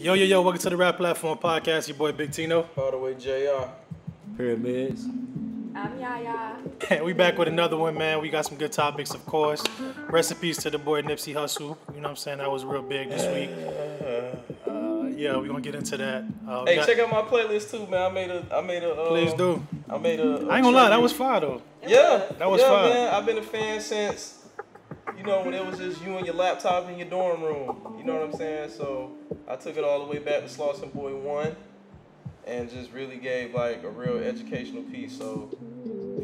Yo, welcome to the Rap Platform Podcast. Your boy Big Tino. All the way JR. Pyramids. I'm YaYa. And we back with another one, man. We got some good topics, of course. Recipes to the boy Nipsey Hussle. You know what I'm saying? That was real big this week. Yeah, we're going to get into that. Hey, check out my playlist too, man. I made a. Please do. I made a. I ain't gonna lie, that was fire though. Yeah, That was fire. man. I've been a fan since, when it was just you and your laptop in your dorm room. You know what I'm saying? So I took it all the way back to Slauson Boy 1 and just really gave like a real educational piece. So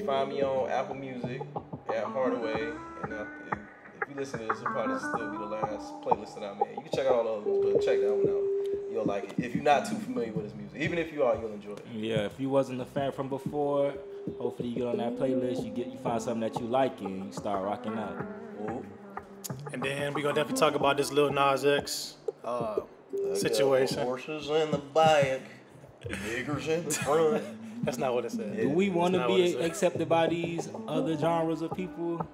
find me on Apple Music at Hardaway. And if you listen to this, it'll probably still be the last playlist that I made. You can check out all the other ones, but check that one out. You'll like it. If you're not too familiar with his music. Even if you are, you'll enjoy it. Yeah, if you wasn't a fan from before, hopefully you get on that playlist, you find something that you like and you start rocking out. Ooh. And then we're going to definitely talk about this Lil Nas X situation. Horses in the back, niggers in the front. That's not what it said. Do we want to That's not what it be said. accepted by these other genres of people?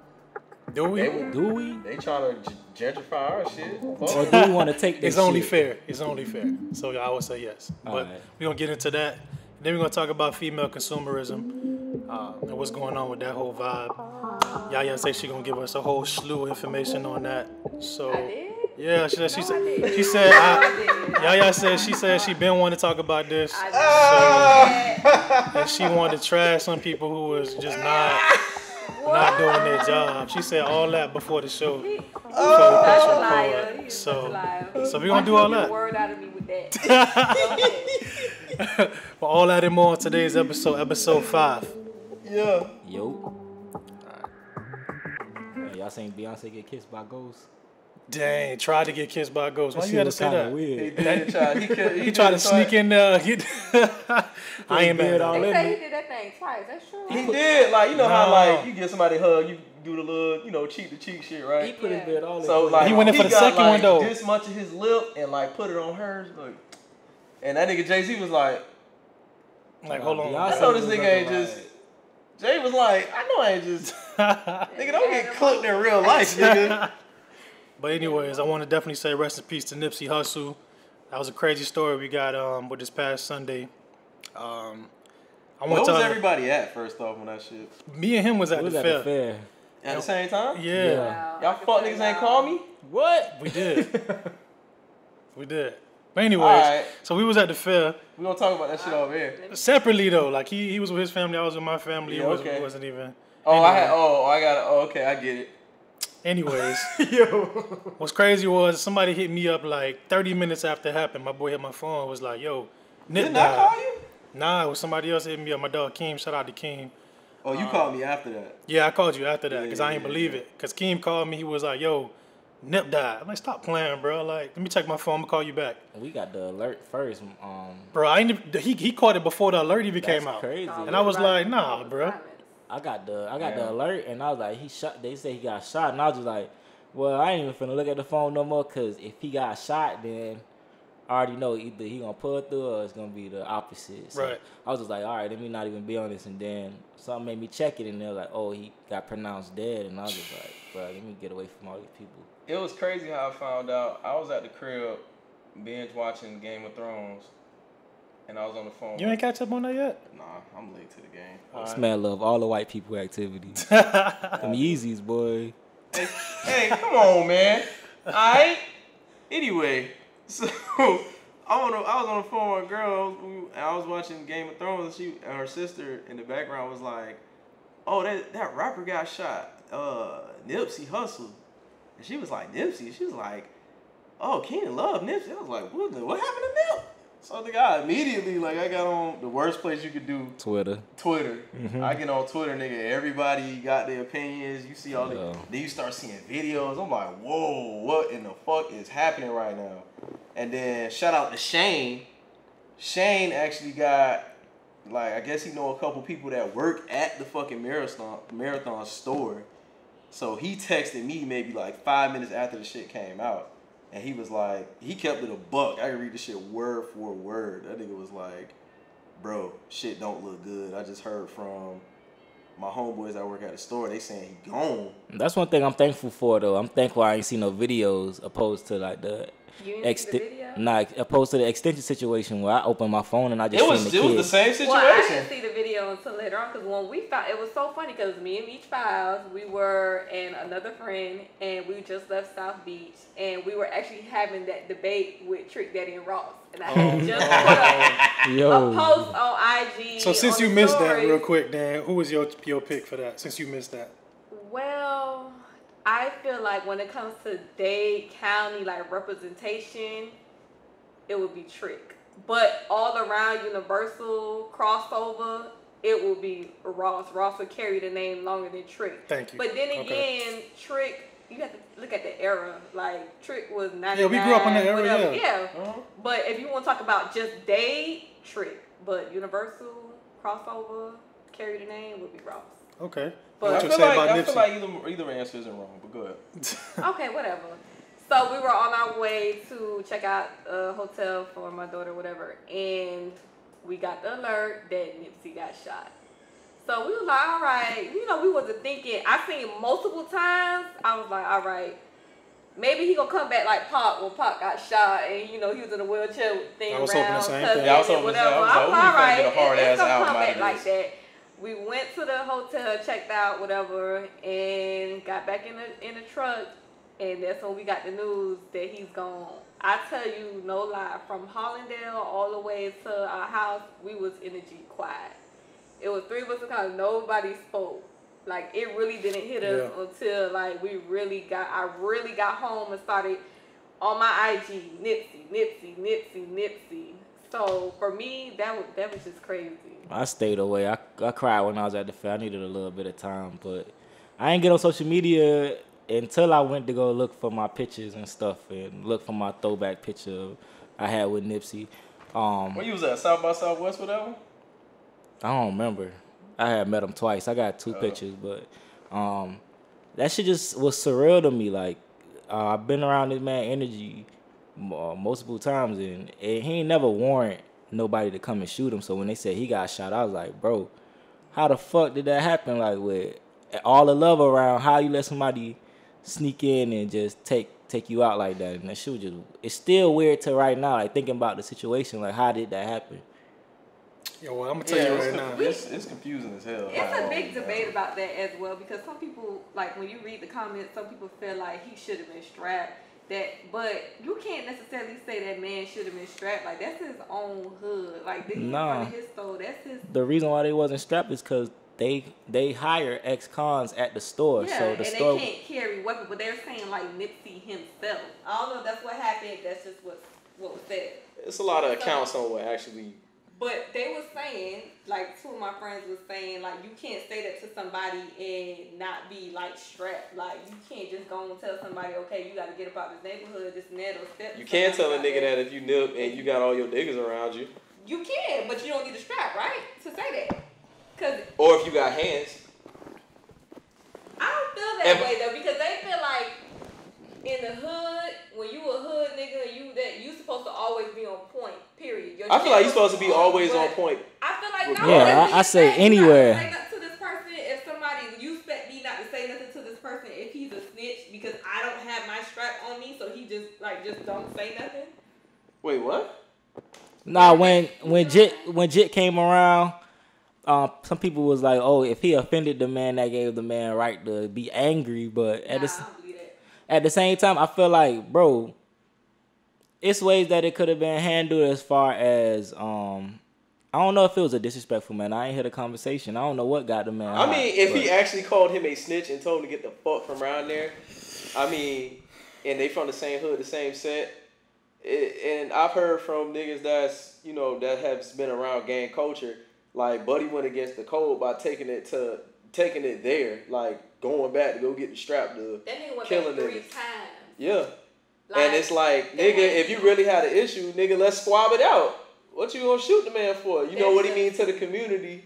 Do we? Do we? They trying to gentrify our shit. Or do we want to take this It's only shit? fair. It's only fair. So I would say yes. But Alright. we're going to get into that. Then we're going to talk about female consumerism and what's going on with that whole vibe. YaYa say she's going to give us a whole slew of information on that. So, I did? yeah, she I said, did. YaYa said she been wanting to talk about this. And she wanted to trash some people who was just not doing their job. She said all that before the show. That's a liar. He's So- such a liar. so we gonna do all Why you that. get a word out of me with that? But all that and more on today's episode 5. Yeah. Yo. Hey, y'all seen Beyonce get kissed by ghosts? Dang, tried to get kissed by a ghost. Why That you had to shit say was kinda that? He weird. did try. He tried to sneak in there. I ain't did mad. all at They him. that. say he did that thing twice. That's true. He did. Like, you know how, No. like, you get somebody a hug, you do the little, cheek to cheek shit, He right? put his Yeah. bed all in. So, place. like, He went in for the got, second like, one, though. this much of his lip and, like, put it on hers. Like, and that nigga Jay-Z was like, Like, hold on. I Beyonce know this was nigga ain't looking just. Jay was like, I know I ain't just. Nigga, don't Yeah, get cooked in real life, nigga. But anyways, I want to definitely say rest in peace to Nipsey Hussle. That was a crazy story we got with this past Sunday. I Where want was to everybody at, first off, on that shit? me and him was It at was the at fair. the fair. At the same time? Yeah, Wow, Y'all I can fuck tell niggas ain't y'all. call me? What? we did. We did. But anyways, Alright. so we was at the fair. We gonna talk about that shit over here. Separately though, like he was with his family, I was with my family. Yeah, okay. It wasn't even. Okay, I get it. Anyways, Yo. what's crazy was somebody hit me up like 30 minutes after it happened. My boy hit my phone, was like, "Yo, Nip Didn't I died." call you? Nah, it was somebody else hitting me up. My dog Keem, shout out to Keem. Oh, you called me after that. Yeah, I called you after that because I ain't Yeah. believe it. Because Keem called me, he was like, "Yo, Nip died." I'm like, "Stop playing, bro. Like, let me check my phone. I'm gonna call you back." We got the alert first. Bro, I ain't even, he caught it before the alert even came out. Crazy. And I was like, nah, bro. I got the Yeah. alert, and I was like, he shot. They say he got shot, and I was just like, well, I ain't even finna look at the phone no more, cause if he got shot, then I already know either he gonna pull through or it's gonna be the opposite. So Right. I was just like, all right, let me not even be on this, and then something made me check it, and they're like, oh, he got pronounced dead, and I was just like, bro, let me get away from all these people. It was crazy how I found out. I was at the crib binge watching Game of Thrones, and I was on the phone. You ain't catch up on that yet? Nah, I'm late to the game. This man love all the white people activities. Them Yeezys, boy. Hey, come on, man. All right. Anyway, so I was on the phone with a girl, and I was watching Game of Thrones, and her sister in the background was like, "Oh, that rapper got shot, Nipsey Hussle," and she was like, "Nipsey?" She was like, "Oh, Keenan love Nipsey." I was like, "What happened to Nip?" So the guy immediately, I got on the worst place you could do. Twitter. I get on Twitter, nigga. Everybody got their opinions. You see all the, Yeah. then you start seeing videos. I'm like, whoa, what in the fuck is happening right now? And then shout out to Shane. Shane actually got, I guess he know a couple people that work at the fucking marathon store. So he texted me maybe 5 minutes after the shit came out. And he was like, he kept it a buck. I can read the shit word for word. That nigga was like, bro, shit don't look good. I just heard from my homeboys that work at the store. They saying he gone. That's one thing I'm thankful for, though. I'm thankful I ain't seen no videos opposed to the You didn't see the video? Nah, opposed to the extension situation where I opened my phone and I just It was seen the kid. the same situation. Well, I didn't see the video until later on because when we found it was so funny because me and Meech Files, we were and another friend, and we just left South Beach, and we were actually having that debate with Trick Daddy and Ross, and I had just put a post on IG. So since you missed that real quick, Dan, who was your pick for that? Since you missed that. Well, I feel like when it comes to Dade County like representation, it would be Trick. But all around Universal crossover, it will be Ross. Ross will carry the name longer than Trick. Thank you. But then again, Trick, you have to look at the era. Like Trick was 99. Yeah, we grew up in that era. Whatever. Yeah. But if you want to talk about just Dade, Trick. But Universal crossover, carry the name would be Ross. Okay. But What you I say about feel Nipsey? like either answer isn't wrong, but go ahead. Okay, whatever. So we were on our way to check out a hotel for my daughter, whatever, and we got the alert that Nipsey got shot. So we was like, all right, we wasn't thinking. I seen multiple times. I was like, all right, maybe he gonna come back like Pac when Pac got shot, and he was in a wheelchair thing I was hoping the around. same thing. Yeah, I was hoping the same. I was like, all right, get a hard it's ass gonna album come out back of like this. that. We went to the hotel, checked out, whatever, and got back in the truck. And that's when we got the news that he's gone. I tell you, no lie, from Hollandale all the way to our house, we was in the Jeep quiet. It was three of us because nobody spoke. Like, it really didn't hit us until, like, I really got home and started on my IG, Nipsey. So, for me, that was just crazy. I stayed away. I cried when I was at the fair. I needed a little bit of time, but I ain't get on social media until I went to go look for my pictures and stuff and look for my throwback picture I had with Nipsey. When you was at South by Southwest with that one? I don't remember. I had met him twice. I got two pictures, but that shit just was surreal to me. Like, I've been around this man energy multiple times, and he ain't never warrant nobody to come and shoot him. So when they said he got shot, I was like, bro, how the fuck did that happen? Like, with all the love around, how you let somebody sneak in and just take you out like that? And that shit was just, it's still weird to right now, like thinking about the situation, like how did that happen? Yo, well, I'm gonna tell you right now. It's confusing as hell. It's a big debate about that as well, because some people, like when you read the comments, some people feel like he should have been strapped. But you can't necessarily say that man should have been strapped. Like, that's his own hood. Like, he's in front of his store. That's his. The reason why they wasn't strapped is because they hire ex-cons at the store. Yeah, so the store, they can't carry weapons, but they're saying like Nipsey himself. I don't know if that's what happened. That's just what was said. It's a lot of accounts on what actually. But they were saying, like, two of my friends was saying, like, you can't say that to somebody and not be, like, strapped. Like, you can't just go and tell somebody, okay, you got to get up out this neighborhood, this and that, or step. You can't tell a nigga that if you nip and you got all your niggas around you. You can, but you don't need a strap, right? To say that. Or if you got hands. I don't feel that way, though, because they feel like in the hood, when you a hood nigga, you supposed to always be on point. Period. I feel like you supposed to be always on point. I feel like no. Yeah, I say anywhere. Say nothing to this person. If somebody, you expect me not to say nothing to this person if he's a snitch because I don't have my strap on me, so he just don't say nothing. Wait, what? Nah, when Jit came around, some people was like, oh, if he offended the man, that gave the man right to be angry. But I don't believe that. At the same time, I feel like, bro, it's ways that it could have been handled as far as, I don't know if it was a disrespectful man. I ain't hear the conversation. I don't know what got the man. I mean, if he actually called him a snitch and told him to get the fuck from around there, I mean, and they from the same hood, the same set, and I've heard from niggas that's, that has been around gang culture, like, Buddy went against the code by taking it there, like, going back to go get the strap to killing back 3 niggas. times. Yeah. And it's like, nigga, if you really had an issue, nigga, let's squab it out. What you gonna shoot the man for? You know what he mean to the community,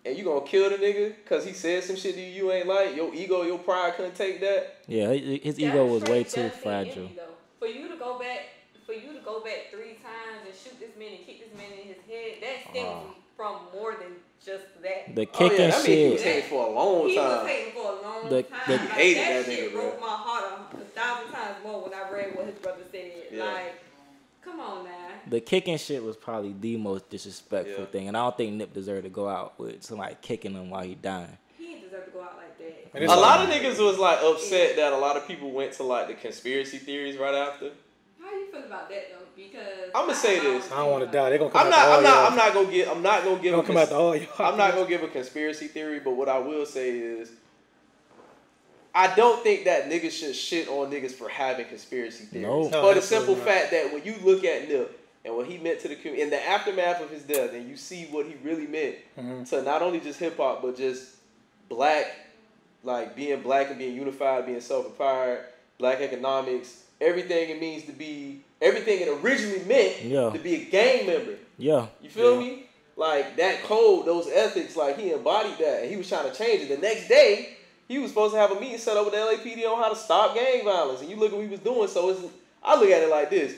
and you gonna kill the nigga because he said some shit to you ain't like? Your ego, your pride couldn't take that? Yeah, his ego was way too fragile. For you to go back 3 times and shoot this man and kick this man in his head, that stems from more than just that. The kicking shit. I mean, he was shit. hating for a long time. He was hating for a long time. The Like, hated that that shit nigga, broke my heart 1,000 times more when I read what his brother said. Yeah. Like, come on now. The kicking shit was probably the most disrespectful thing, and I don't think Nip deserved to go out with somebody kicking him while he dying. He didn't deserve to go out like that. A lot of niggas was like upset that a lot of people went to like the conspiracy theories right after. How you feel about that though? Because I'm gonna say this. I don't want to die. They're gonna come I'm not gonna give. I'm not gonna give. I'm not gonna give a conspiracy theory, but what I will say is, I don't think that niggas should shit on niggas for having conspiracy theories. No. For the simple fact that when you look at Nip and what he meant to the community in the aftermath of his death, and you see what he really meant to not only just hip hop but just black, like being black and being unified, being self-empowered, black economics, everything it means to be, everything it originally meant to be a gang member. Yeah. You feel me? Like that code, those ethics, like he embodied that, and he was trying to change it. The next day, he was supposed to have a meeting set up with the LAPD on how to stop gang violence, and you look at what he was doing. So I look at it like this: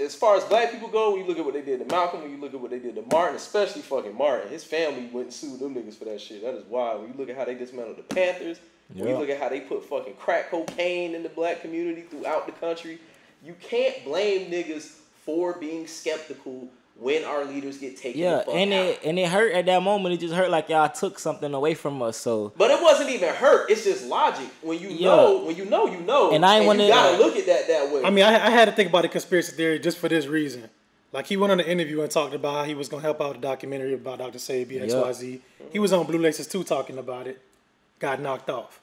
as far as black people go, when you look at what they did to Malcolm, when you look at what they did to Martin, especially fucking Martin, his family went and sued them niggas for that shit. That is wild. When you look at how they dismantled the Panthers, when you look at how they put fucking crack cocaine in the black community throughout the country, you can't blame niggas for being skeptical when our leaders get taken the fuck out. And it hurt at that moment. It just hurt like y'all took something away from us. So, but it wasn't even hurt. It's just logic. When you know, you know. And I ain't want to. You gotta look at that way. I mean, I had to think about the conspiracy theory just for this reason. Like he went on an interview and talked about how he was gonna help out a documentary about Dr. Sebi XYZ. He was on Blue Laces 2 talking about it. Got knocked off.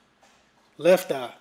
Left eye.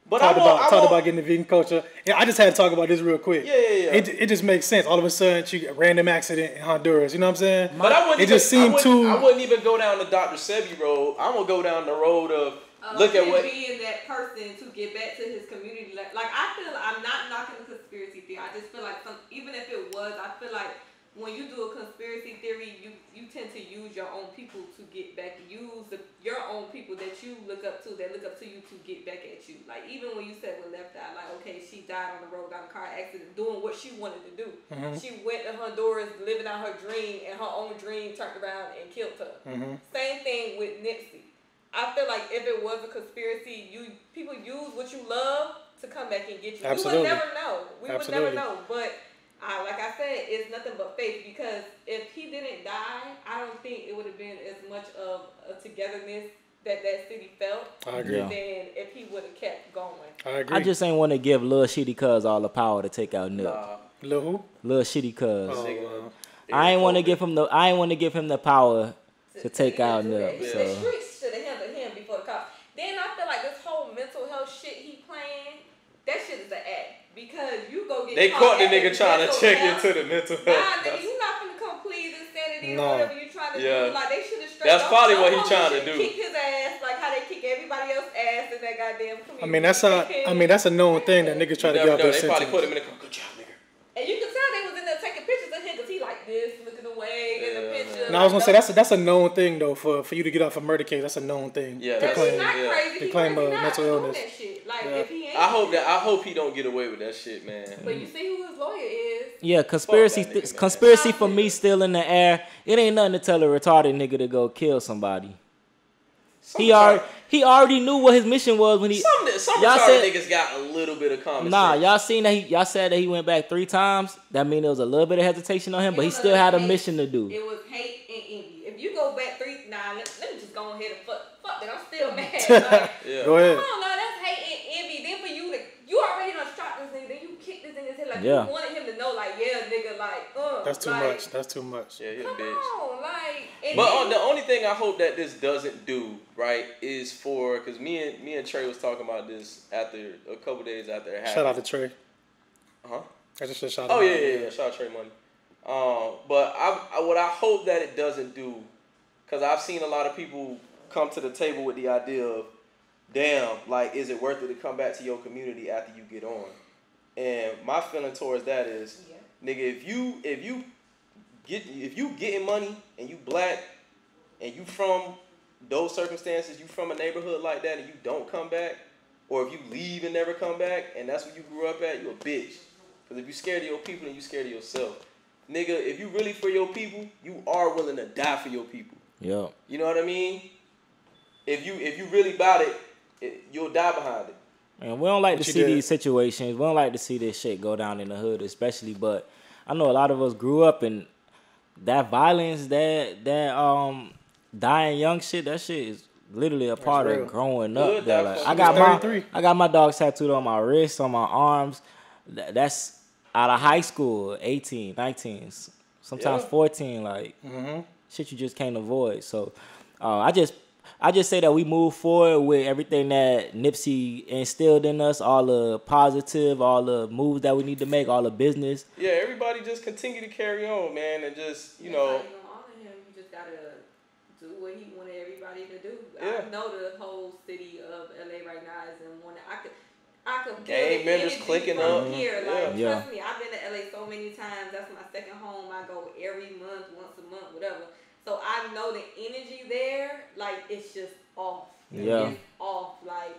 But talked about getting the vegan culture. Yeah, I just had to talk about this real quick. Yeah. It just makes sense. All of a sudden, she got a random accident in Honduras. You know what I'm saying? But I wouldn't I wouldn't even go down the Dr. Sebi road. I'm gonna go down the road of look at what being that person to get back to his community. Like I feel I'm not knocking the conspiracy theory. I just feel like even if it was, I feel like when you do a conspiracy theory, you tend to use your own people to get back. Use your own people that you look up to, that look up to you to get back at you. Like even when you said with Left Eye, like okay, she died on the road, got in a car accident, doing what she wanted to do. She went to Honduras, living out her dream, and her own dream turned around and killed her. Same thing with Nipsey. I feel like if it was a conspiracy, people use what you love to come back and get you. Absolutely. We would never know. Would never know, but. Like I said, it's nothing but faith, because if he didn't die, I don't think it would have been as much of a togetherness that city felt than if he would have kept going. I agree. I just ain't want to give Lil Shitty Cuz all the power to take out Nip. Lil who? Lil Shitty Cuz. I ain't want to give him the power to take out Nip. The streets should have handled him before the cops. Then I feel like this whole mental health shit he playing, that shit is an act. Because you go get they caught the nigga trying to check into the mental health. Nah, nigga, you not finna come plead insanity or whatever you trying to do. Like they should have straight. That's probably what he trying to do. Kick his ass like how they kick everybody else's ass in that goddamn community. I mean that's a known thing that niggas try to get out their sentence. They probably put him in the car. Good job, nigga. And you can tell they was in there taking pictures of him because he like this, looking away in the picture. No, I was gonna say that's a known thing though for you to get off a murder case. That's a known thing. Yeah, that's not crazy. To claim mental illness. Like if he ain't. I hope he don't get away with that shit, man. But you see who his lawyer is. Yeah, conspiracy for me still in the air. It ain't nothing to tell a retarded nigga to go kill somebody. He already knew what his mission was when he. Some retarded niggas got a little bit of common sense. Y'all seen that y'all said that he went back 3 times. That mean there was a little bit of hesitation on him, but he still had a mission to do. It was hate and envy. If you go back 3, let me just go ahead and fuck that. I'm still mad. Like, Go ahead. Come on, now that's hate and envy. Then for you already done shot this nigga. Then you kick this nigga's head like you wanted him to know, like nigga, like That's too much. That's too much. Yeah, he's a bitch. Come on, like. But the only thing I hope that this doesn't do, right, is because me and Trey was talking about this after a couple days after it happened. Shout out to Trey. I just said shout out. Yeah. Shout out Trey Money. But what I hope that it doesn't do, because I've seen a lot of people come to the table with the idea of, damn, like, is it worth it to come back to your community after you get on? And my feeling towards that is, nigga, if you getting money and you black and you from those circumstances, you from a neighborhood like that and you don't come back, or if you leave and never come back and that's where you grew up at, you a bitch. Because if you scared of your people, then you scared of yourself. Nigga, if you really for your people, you are willing to die for your people. Yeah. You know what I mean? If you really about it, you'll die behind it. And we don't like What to you see did. these situations. We don't like to see this shit go down in the hood, especially. But I know a lot of us grew up in that violence, that dying young shit. That shit is literally a part real. of growing Good, up. There. that Like, fucking- I got my dogs tattooed on my wrists, on my arms. That's out of high school, 18, 19, sometimes 14. Like shit, you just can't avoid. So I just say that we move forward with everything that Nipsey instilled in us, all the positive, all the moves that we need to make, all the business. Yeah, everybody just continue to carry on, man, and just, you know. How you gonna honor him? You just gotta do what he wanted everybody to do. Yeah. I know the whole city of LA right now is in one. I could feel Gang the members energy clicking from up. here. Yeah. Like, Yeah. trust me, I've been to LA so many times. That's my second home. I go every month, once a month, whatever. So I know the energy there, like, it's just off. Yeah. It's off. Like,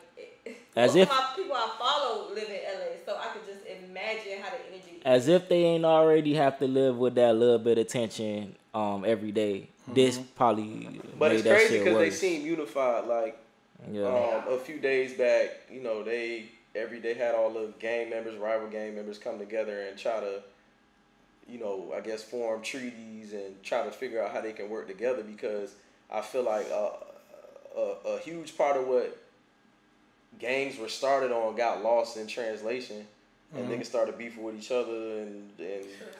As most if- of my people I follow live in LA, so I could just imagine how the energy is. As if they ain't already have to live with that little bit of tension every day. This probably But made it's that crazy shit because they worse. seem unified. Like, Yeah. a few days back, you know, they had all the gang members, rival gang members come together and try to, you know, I guess form treaties and try to figure out how they can work together, because I feel like a huge part of what gangs were started on got lost in translation, and niggas started beefing with each other, and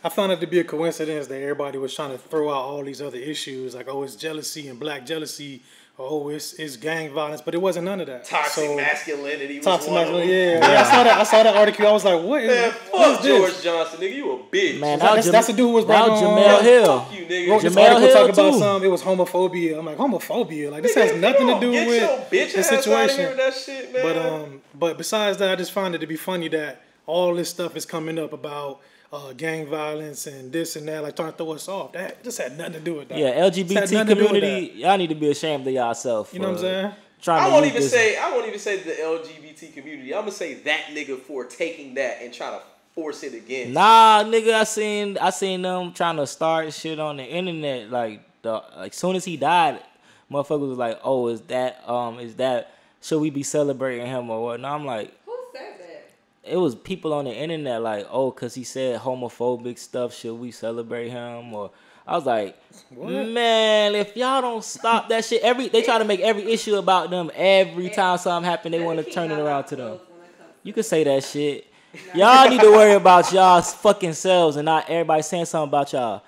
I found it to be a coincidence that everybody was trying to throw out all these other issues, like, oh, it's jealousy and black jealousy, oh, it's gang violence, but it wasn't none of that. toxic masculinity was Toxic one of them. masculinity, yeah. I saw that article. I was like, what Man, is fuck this? George Johnson, nigga, you a bitch. Man, That's the dude who was brought now on. Jamel Hill. Fuck you, nigga. Wrote this Jamel article Hill, talking about too. something. It was homophobia. I'm like, homophobia? Like, this Nigga, has nothing to come do on, get with your bitch the ass out of here situation. with that shit, man. But besides that, I just find it to be funny that all this stuff is coming up about gang violence and this and that, like trying to throw us off. That just had nothing to do with that. Yeah, Just had LGBT nothing to do with community, y'all need to be ashamed of yourself. You know what I'm saying? Trying I to won't use even this- say the LGBT community. I'm gonna say that nigga for taking that and trying to force it against. Nah, nigga, I seen them trying to start shit on the internet. Like soon as he died, motherfuckers was like, "Oh, is that should we be celebrating him or what?" And I'm like, Who said that? it was people on the internet like, "Oh, cause he said homophobic stuff, should we celebrate him?" Or I was like, man, if y'all don't stop that shit, they try to make every issue about them. Every time something happen, they want to turn it around to them. You can say that shit. Y'all need to worry about y'all's fucking selves and not everybody saying something about y'all.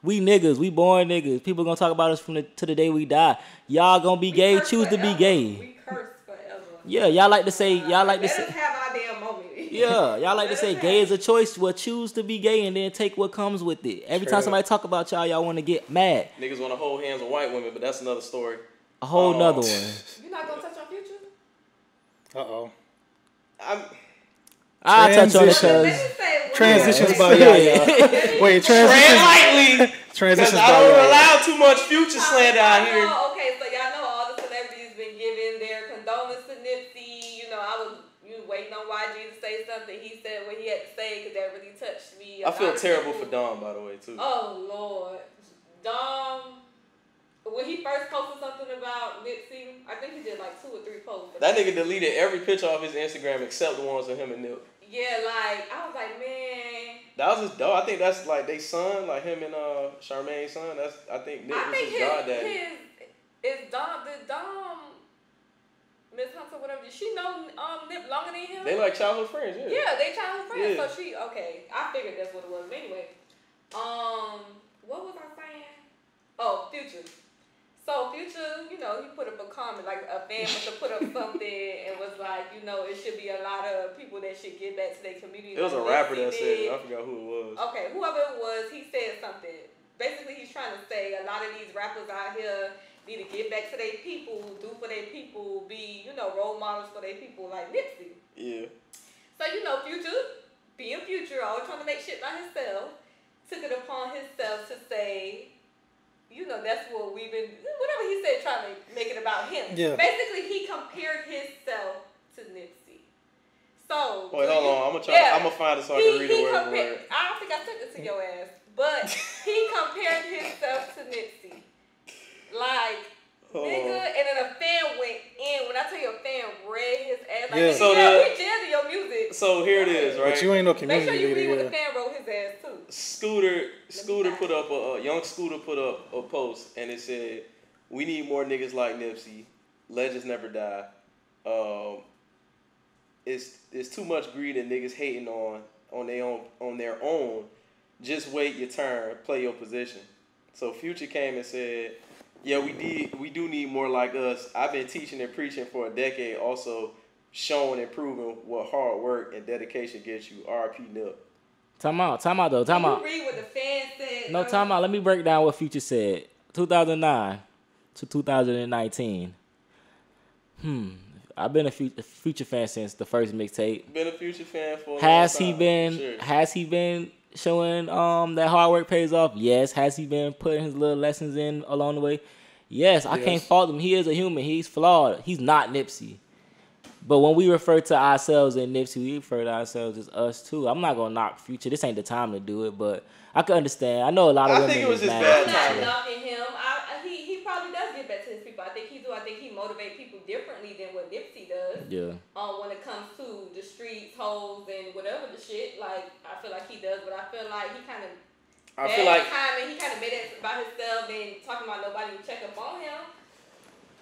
We niggas, we born niggas. People gonna talk about us to the day we die. Y'all gonna be gay, choose to be gay. We curse forever. Yeah, y'all like to say, Let us have our damn moment. yeah, y'all like to say gay is a choice. Well, choose to be gay and then take what comes with it. Every time somebody talk about y'all want to get mad. Niggas want to hold hands with white women, but that's another story. A whole nother one. You're not gonna touch on Future? Uh-oh. I'll touch on it Transition. because Transitions by YaYa. Wait, Tread transitions. lightly, Transitions because I by don't YaYa. allow too much future slander out here. Okay, so y'all know all the celebrities been giving their condolences to Nipsey. You know, you waiting on YG to say something. He said what he had to say because that really touched me. I feel terrible for Dom, by the way, too. Oh Lord, Dom. When he first posted something about Nipsey, I think he did like 2 or 3 posts. That nigga deleted every picture off his Instagram except the ones of him and Nip. Yeah, like I was like, man. That was his dog. I think that's like they son, like him and Charmaine's son. I think Nip was his goddaddy. Is Dom Miss Hunter, whatever? Did she know Nip longer than him? They like childhood friends, yeah. Yeah, they childhood friends. Yeah. So I figured that's what it was. But anyway, what was I saying? Oh, Future. So Future, you know, he put up a comment, like a fan must have put up something and was like, you know, it should be a lot of people that should give back to their community. It was a like rapper Nipsey that said did. it. I forgot who it was. Okay, whoever it was, he said something. Basically, he's trying to say a lot of these rappers out here need to give back to their people, do for their people, be, you know, role models for their people, like Nipsey. Yeah. So, you know, Future, being Future, always trying to make shit by himself, took it upon himself to say, you know, that's what we've been, whatever he said, trying to make it about him. Yeah. Basically, he compared himself to Nipsey. So. Wait, hold on. I'm gonna find it so I can read it word for word. I don't think I sent it to your ass, but he compared himself to Nipsey. Like, Nigga, and then a fan went in. When I tell you a fan read his ass, like, Yeah. So we jamming your music. So here it is, right? But you ain't no Make community sure you read what leader. the fan wrote his ass too. Scooter put up young Scooter put up a post and it said, "We need more niggas like Nipsey. Legends never die. It's too much greed and niggas hating on their own. Just wait your turn, play your position." So Future came and said, "Yeah, we do need more like us. I've been teaching and preaching for a decade, also showing and proving what hard work and dedication gets you. R.I.P Nip." Time out though. Time out. You read what the fan said. No, time out. Let me break down what Future said. 2009 to 2019. I've been a Future fan since the first mixtape. Been a Future fan for a long Has time, he been? sure. Has he been showing that hard work pays off? Yes. Has he been putting his little lessons in along the way? Yes. I can't fault him. He is a human. He's flawed. He's not Nipsey. But when we refer to ourselves in Nipsey, we refer to ourselves as us too. I'm not gonna knock Future. This ain't the time to do it, but I can understand. I know a lot of I women. think it was is just mad bad at I'm Future. not knocking him. He probably does get back to his people. I think he do. I think he motivates people differently than what Nipsey does. Yeah. When it comes to the streets, hoes, and whatever the shit, like I feel like he does, but I feel like he kind of. I feel like he kind of made it about himself and talking about nobody to check up on him.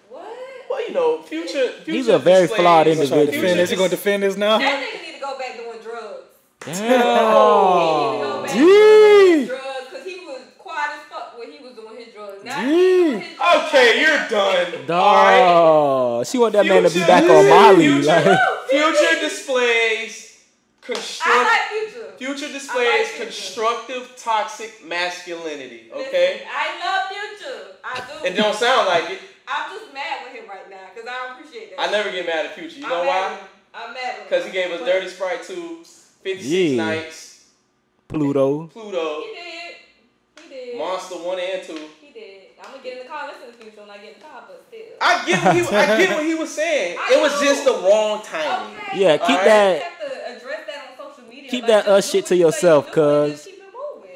What? well, you know, Future He's a very displays- flawed He's trying to individual. defend this. He gonna defend this now? That nigga need to go back doing drugs. Damn. He need to go back Gee. doing drugs because he was quiet as fuck when he was doing his drugs. Now he doing his drugs. Okay, you're done. Dog. She want that man to be Future- back on Molly. Future- Like, Future displays I like Future. Future displays I like Future. constructive toxic masculinity. Listen, Okay, I love Future. I do. it don't sound like it. I'm just mad with him right now because I don't appreciate that. I never get mad at Future. You know I'm mad why? with him. I'm mad with him. Because he gave us But Dirty Sprite 2, 56 Yeah. Nights, Pluto. Pluto, He did. He did. Monster 1 and 2. He did. I'm gonna get in the car, listen to Future when I get in the car, but still. I get what he was saying. It was just the wrong timing. Okay. Yeah, keep Alright. that. You have to address that on social media. Keep Like, that just shit do to what you say yourself, you do and cuz. just keep it moving.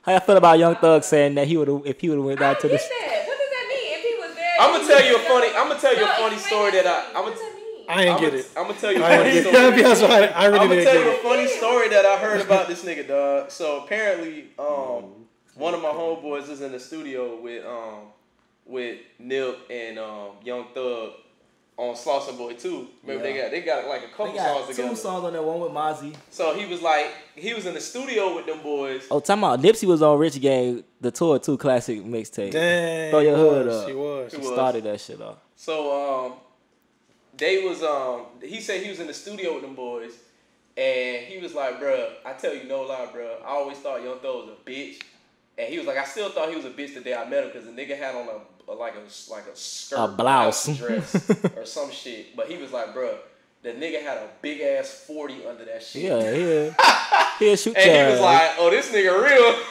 How I feel about Young Thug saying that if he would have went I down don't to get the. that. What does that mean? If he was there, I'm gonna tell you a funny No, story explain that to me. I What does that mean? I ain't get it. I'm gonna tell you a I funny ain't story. get it. To be honest, I really I'm gonna didn't tell get you a it. funny story that I heard about this nigga, dog. So apparently, one of my homeboys is in the studio with Nip and Young Thug on Slauson Boy 2. Remember they got like a couple songs together. songs on that one with Mozzie. So he was in the studio with them boys. Oh, time out. Nipsey was on Rich Gang, the Tour 2 classic mixtape. Dang. Throw your hood he was, up. He was. He started that shit off. So they was he said he was in the studio with them boys, and he was like, bruh, I tell you no lie, bruh, I always thought Young Thug was a bitch, and he was like, I still thought he was a bitch the day I met him because the nigga had on a skirt, A blouse. dress or some shit, but he was like, bruh, the nigga had a big ass 40 under that shit. Yeah. He'll shoot And your he was ass. like, oh, this nigga real.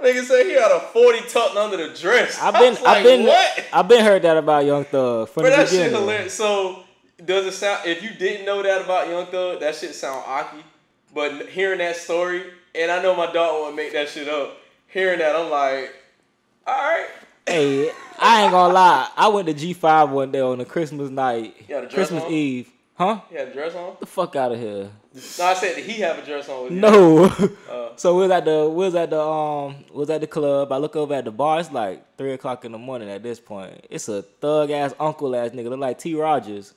Nigga said he had a 40 tucked under the dress. I've What? been heard that about Young Thug from Bro, the that shit beginning. hilarious. So, does it sound, if you didn't know that about Young Thug, that shit sound aki. But hearing that story, and I know my dog won't make that shit up, hearing that, I'm like, alright. Hey, I ain't gonna lie. I went to G5 one day on a Christmas night. You had a dress Christmas on? Eve. Huh? He had a dress on? Get the fuck out of here. No, I said, did he have a dress on with you? No. So we was at the club. I look over at the bar. It's like 3:00 in the morning at this point. It's a thug ass uncle ass nigga look like T. Rogers,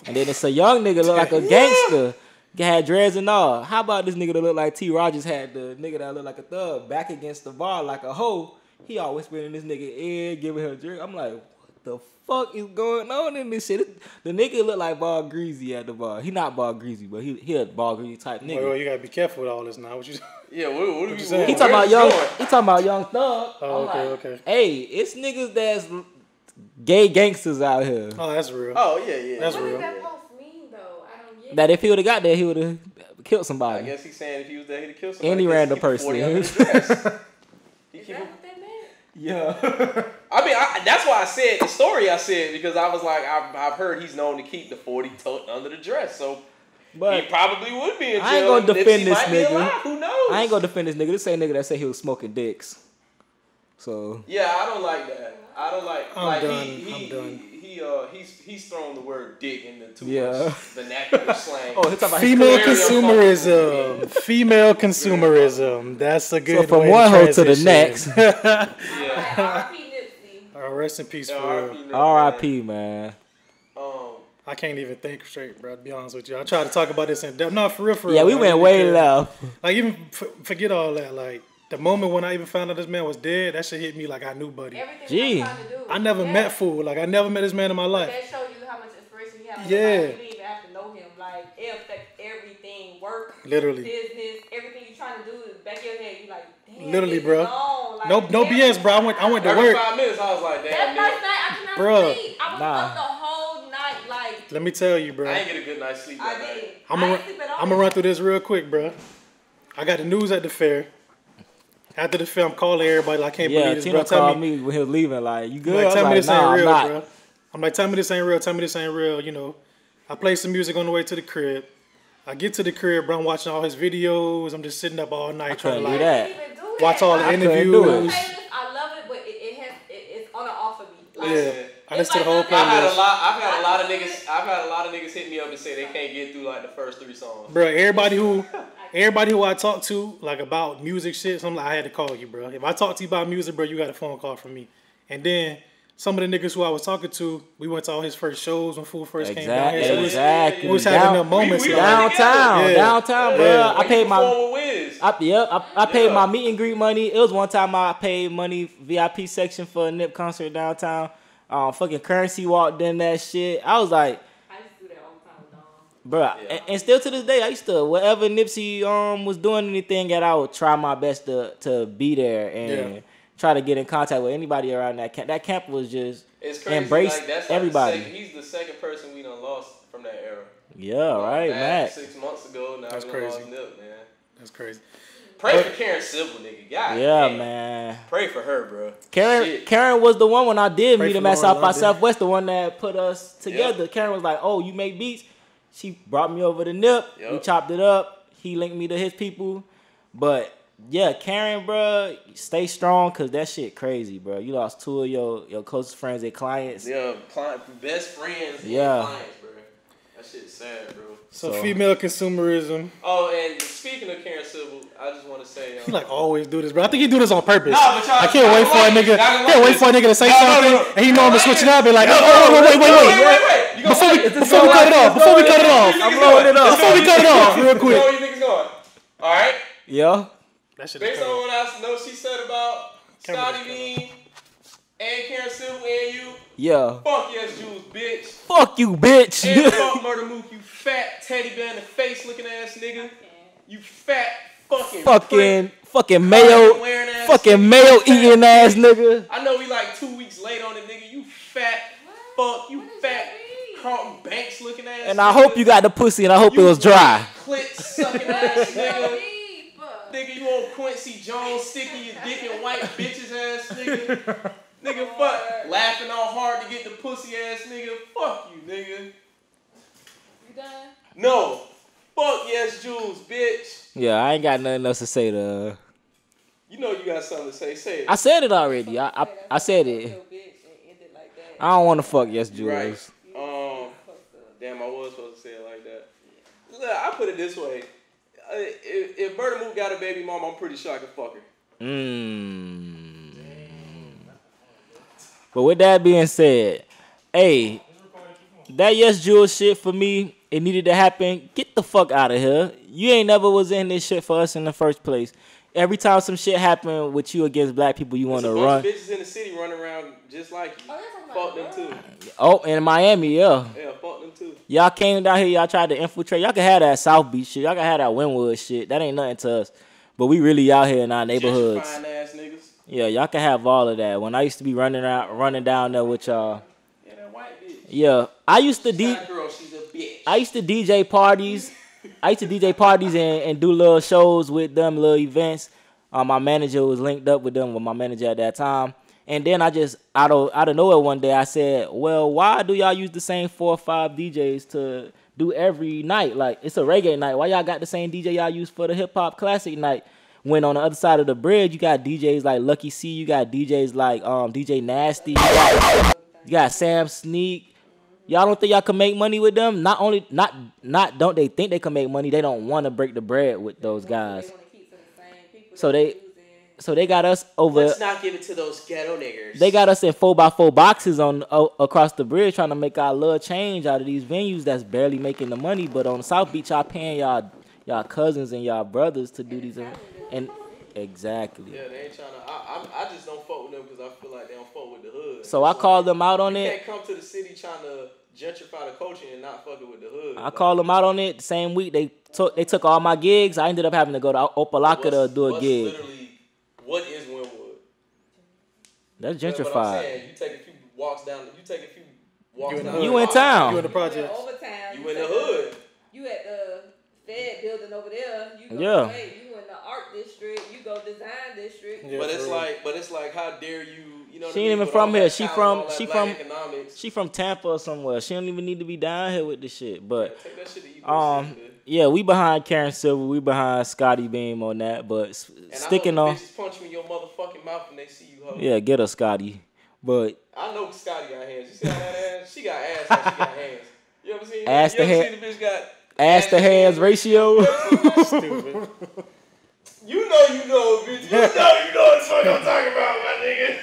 and then it's a young nigga look like a gangster. Had dreads and all. How about this nigga that look like T. Rogers had the nigga that look like a thug back against the bar like a hoe? He all whispering in this nigga ear, giving her a drink. I'm like, what the fuck is going on in this shit? The nigga look like Ball Greasy at the bar. He not Ball Greasy, but he a Ball Greasy type nigga. Well, you gotta be careful with all this now. What you? Yeah, what are you saying? saying? He talking about Young Thug. Oh, I'm okay. like, hey, it's niggas that's gay gangsters out here. Oh, that's real. Oh, yeah. That's What real. does that post mean, though? I don't get That if he would have got there, he would have killed I somebody. guess he's saying if he was there, he'd have killed somebody. Any Guess he random keep a 40 under person. the dress. He Is keep that a- what that meant? Yeah. I mean, that's why I said the story I said, because I was like, I've heard he's known to keep the 40 tucked under the dress, so But he probably would be in jail. I ain't gonna defend Nipsey this might be nigga. alive. Who knows? I ain't gonna defend this nigga. This same nigga that said he was smoking dicks. So yeah, I don't like that. I don't like. I'm done. He's thrown the word dick into too Yeah. much vernacular slang. oh, he's talking about Female Very consumerism. Female consumerism. That's a good. So from way one hoe to the transition. next. Yeah. R.I.P Nipsey. Rest in peace for real. R.I.P. man. I can't even think straight, bro. To be honest with you, I tried to talk about this in depth. No, for real, for real. Yeah, we like, went way because- left. Like even forget all that. Like the moment when I even found out this man was dead, that shit hit me like I knew buddy. Everything Gee. I'm trying to do. I never met fool. Like I never met this man in my life. That show you how much inspiration you have. Yeah. You didn't even have to know him. Like it affects everything, work, Literally. business, everything you're trying to do. Back of your head, you like, damn. Literally, leave bro. it alone. Like, No BS, bro. I went to Every work. 5 minutes, I was like, That damn, first nigga. night, I could not Bruh. sleep. I was Nah. up the whole night, like Let me tell you, bro. I ain't get a good night's sleep I that night. did. I'm I gonna didn't sleep at all. I'm run through this real quick, bro. I got the news at the fair. After the fair, I'm calling everybody. Like, I can't Yeah, believe this, Tina bro. Tell called me, me when he was leaving. Like, you good? like, I was tell me like, this nah, ain't I'm real, not. bro. I'm like, tell me this ain't real. Tell me this ain't real. You know, I played some music on the way to the crib. I get to the crib, bro. I'm watching all his videos. I'm just sitting up all night trying to couldn't do like that. I can't even do watch all the I couldn't do interviews. it. Playlist, I love it, but it's on and off of me. Like, Yeah, I It's listened to the whole like nothing. playlist. I've had a lot of niggas hit me up and say they can't get through like the first 3 songs. Bro, everybody who I talk to, like about music shit, so I'm like, I had to call you, bro. If I talk to you about music, bro, you got a phone call from me. And then some of the niggas who I was talking to, we went to all his first shows when Fool first came down here. So Exactly. we was having them moments. We like, Downtown, Yeah. downtown, bro. Yeah. I paid my. Perform with Wiz. I paid my meet and greet money. It was one time I paid money VIP section for a Nip concert downtown. Fucking Currency walked in that shit. I was like, I used to do that all the time with Dom. bro, and still to this day, I used to whatever Nipsey was doing anything that I would try my best to be there and try to get in contact with anybody around that camp. That camp was just It's crazy. embrace Like, that's everybody. he's the second person we done lost from that era. Yeah, right, Back Matt. 6 months ago, now That's we done lost crazy. Nip, man. That's crazy. Pray for Karen Civil, nigga. God Yeah, damn. man. Pray for her, bro. Karen was the one when I did Pray meet for him at Lauren South by London. Southwest, the one that put us together. Karen was like, "Oh, you make beats." She brought me over to Nip. We Yep. chopped it up. He linked me to his people. But yeah, Karen, bro, stay strong because that shit crazy, bro. You lost 2 of your closest friends and clients. Yeah, best friends Yeah. and clients, bro. That shit's sad, bro. So So- female consumerism. Oh, and speaking of Karen Civil, I just want to say, He like always do this, bro. I think he do this on purpose. Nah, but y'all- I can't wait for a nigga. y'all Can't wait for a nigga to say No, something, no. and he know I'm switching up. Be like, No, wait. You gonna Before we wait. cut it off. Before we cut it off. I'm rolling it up. Before we cut it off, real Where quick. you niggas going? All right. Yeah. That shit is Based on crazy. what I know, she said about Camera Scotty Bean and Karen Civil and you. Yeah. Fuck yes, Jules, bitch. Fuck you, bitch. And fuck Murder Mook, you fat teddy bear in the face looking ass nigga. You fat fucking fucking mayo, wearing ass fucking nigga. mayo You fat eating ass bitch. nigga. I know we like 2 weeks late on it, nigga. You fat fuck, you What does fat that mean? Carlton Banks looking ass. And I nigga. hope you got the pussy, and I hope it was dry. Clit sucking ass nigga. Deep. Nigga, you on Quincy Jones sticking your dick in white bitches ass nigga. Nigga, fuck. Laughing all hard to get the pussy ass nigga. Fuck you, nigga. You done? No. Fuck yes, Jules, bitch. Yeah, I ain't got nothing else to say to. You know you got something to say. Say it. I said it already. I said it. Your bitch and end it like that. I don't want to fuck yes, Jules. Right. Damn, I was supposed to say it like that. Look, I put it this way. If Murder Mook got a baby mama, I'm pretty sure I could fuck her. But with that being said, hey, that yes, Jules shit for me, it needed to happen. Get the fuck out of here. You ain't never was in this shit for us in the first place. Every time some shit happen with you against black people, you want to There's a run. bunch of bitches in the city running around just like you. Oh, you're Fuck talking them about too. Oh, in Miami, yeah. Yeah, fuck them too. Y'all came down here, y'all tried to infiltrate. Y'all can have that South Beach shit. Y'all can have that Wynwood shit. That ain't nothing to us. But we really out here in our neighborhoods. Gentrifying ass niggas. Yeah, y'all can have all of that. When I used to be running down there with y'all. Yeah, that white bitch. Yeah, I used to That girl, she's a bitch. I used to DJ parties. And do little shows with them, little events. My manager was linked up with them with my manager at that time. And then I just out of nowhere one day I said, well, why do y'all use the same 4 or 5 DJs to do every night? Like, it's a reggae night. Why y'all got the same DJ y'all use for the hip hop classic night? When on the other side of the bridge, you got DJs like Lucky C, you got DJs like DJ Nasty, you got Sam Sneak. Y'all don't think y'all can make money with them? Not don't they think they can make money? They don't want to break the bread with those guys. So they got us over. Let's not give it to those ghetto niggers. They got us in 4x4 boxes on across the bridge trying to make our little change out of these venues that's barely making the money. But on South Beach, y'all paying y'all cousins and y'all brothers to do these. And exactly. Yeah, they ain't trying to. I just don't fuck with them because I feel like they don't fuck with the hood. So I called them out on you it. Can't come to the city trying to gentrify the culture and not fucking with the hood. I called them out on it the same week. They took all my gigs. I ended up having to go to Opalaka to do a gig. Literally, what is Wynwood? That's gentrified. But I'm saying, you take a few walks down. You in town. You in the project. You in the hood. You at the Fed building over there. You go Yeah. You in the art district. You go design district. Yeah, but it's like, how dare you? You know, She ain't even from here. She from economics. Tampa or somewhere. She don't even need to be down here with this shit. But Take that shit to East yeah, we behind Karen Silver. We behind Scotty Beam on that. But sticking on. Bitches punch you in your motherfucking mouth when they see you. Ho. Yeah, get her Scotty. But I know Scotty got hands. You see how that ass? She got ass. Like she got hands. You ever seen? Ass to seen the bitch got ass to hands ratio. Stupid. You know, bitch. You know what the fuck I'm talking about, my nigga.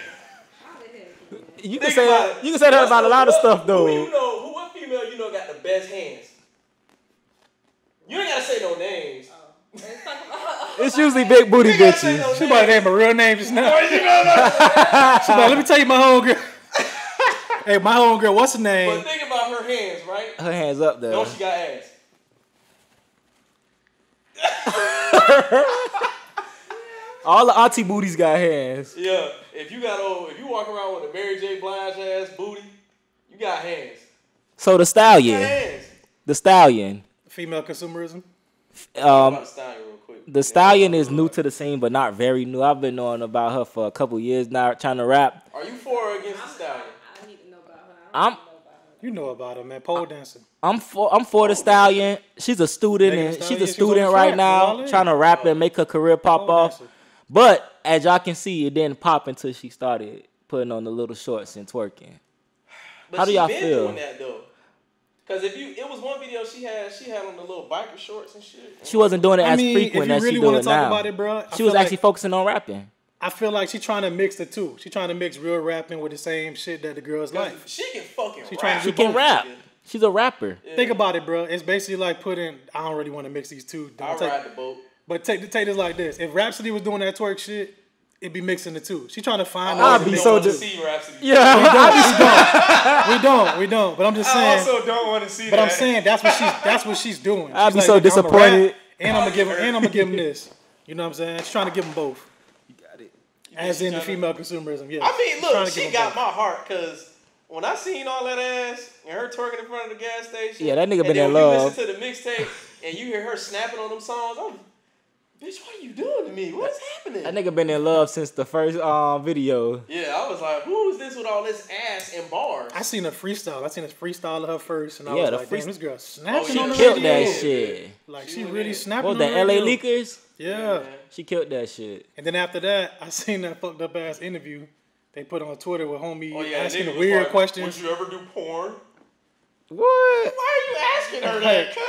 You can say that about a lot of stuff though. What female you know got the best hands? You ain't gotta say no names. It's usually big booty bitches. She about to name a real name just now. She like, let me tell you my homegirl. Hey, my homegirl, what's her name? But think about her hands, right? Her hands up there. No, she got ass. All the auntie booties got hands. Yeah, if you walk around with a Mary J. Blige ass booty, you got hands. So the stallion. The stallion. Female consumerism. The stallion is new to the scene, but not very new. I've been knowing about her for a couple years now, trying to rap. Are you for or against the stallion? I need to know about her. You know about her, man. Pole dancing. I'm for the stallion. She's a student and she's a student right now, trying to rap and make her career pop off. But as y'all can see, it didn't pop until she started putting on the little shorts and twerking. But how do y'all feel? Doing that though. Cause it was one video she had on the little biker shorts and shit. She wasn't doing it as frequent as she do it now. About it, bro, she was actually focusing on rapping. I feel like she's trying to mix the two. She's trying to mix real rapping with the same shit that the girls like. She can fucking rap. She can rap. She's a rapper. Yeah. Think about it, bro. It's basically like putting. I don't really want to mix these two. I'll ride the boat. But take this like this. If Rhapsody was doing that twerk shit, it'd be mixing the two. She trying to find. I'd be so Yeah, we don't. But I'm just saying. I also don't want to see. But I'm saying that's what she's doing. I'd be so disappointed. And I'm gonna give him this. You know what I'm saying? She's trying to give them both. You got it. As in the female consumerism. Yeah. I mean, look, she got my heart because when I seen all that ass and her twerking in front of the gas station. Yeah, that nigga been in love. love. You listen to the mixtape and you hear her snapping on them songs. Bitch, what are you doing to me? What's happening? That nigga been in love since the first video. Yeah, I was like, who is this with all this ass and bars? I seen a freestyle of her first, and I was like, damn, this girl snapping on the She killed radio. that shit. Like, she really snapping on on the the radio. LA Leakers? Yeah. She killed that shit. And then after that, I seen that fucked up ass interview they put on Twitter with homie asking nigga a weird like, question. Would you ever do porn? What? Why are you asking her that, cuz?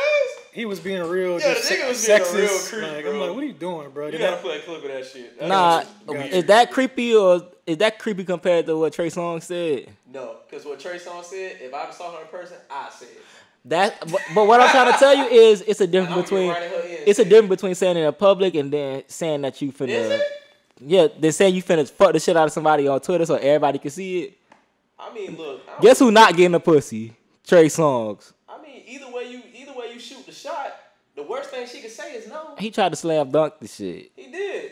He was being real, the just nigga was sexist. being a real creep, like, bro. I'm like, what are you doing, bro? You gotta play a clip of that shit. Nah, is that creepy or is that creepy compared to what Trey Songz said? No, because what Trey Songz said, if I saw her in person, I said it. But what I'm trying to tell you is it's a difference between saying it in public and then saying that you finna. Is it? Yeah, then saying you finna fuck the shit out of somebody on Twitter so everybody can see it. I mean, look. Guess who not getting a pussy? Trey Songz. I mean, either way you shoot the shot, the worst thing she could say is no. He tried to slam dunk the shit. He did.